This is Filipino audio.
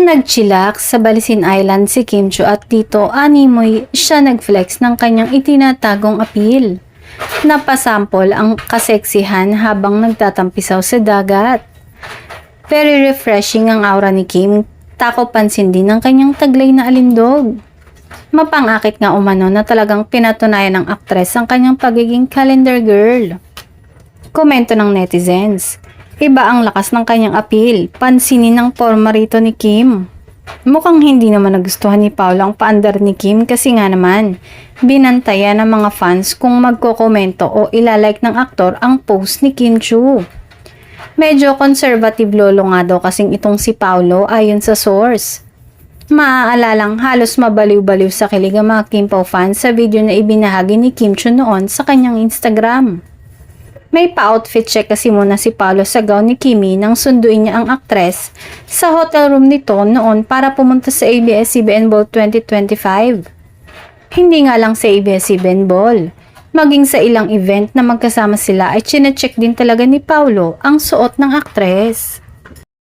Nagchilak sa Balisin Island si Kim Chiu at dito animoy siya nagflex ng kanyang itinatagong appeal. Napasampol ang kaseksihan habang nagtatampisaw sa dagat. Very refreshing ang aura ni Kim, tako pansin din ng kanyang taglay na alindog. Mapangakit nga umano na talagang pinatunayan ng aktres ang kanyang pagiging calendar girl. Komento ng netizens, iba ang lakas ng kanyang appeal, pansinin ng forma rito ni Kim. Mukhang hindi naman nagustuhan ni Paolo ang paandar ni Kim kasi nga naman, binantayan ng mga fans kung magkokomento o ilalike ng aktor ang post ni Kim Chiu. Medyo conservative lolo nga daw kasing itong si Paolo ayon sa source. Maaalalang halos mabaliw-baliw sa kilig ang mga Kim Pao fans sa video na ibinahagi ni Kim Chiu noon sa kanyang Instagram. May pa-outfit check kasi muna si Paolo sa gown ni Kimi nang sunduin niya ang aktres sa hotel room nito noon para pumunta sa ABS-CBN Ball 2025. Hindi nga lang sa ABS-CBN Ball, maging sa ilang event na magkasama sila ay chinecheck din talaga ni Paolo ang suot ng aktres.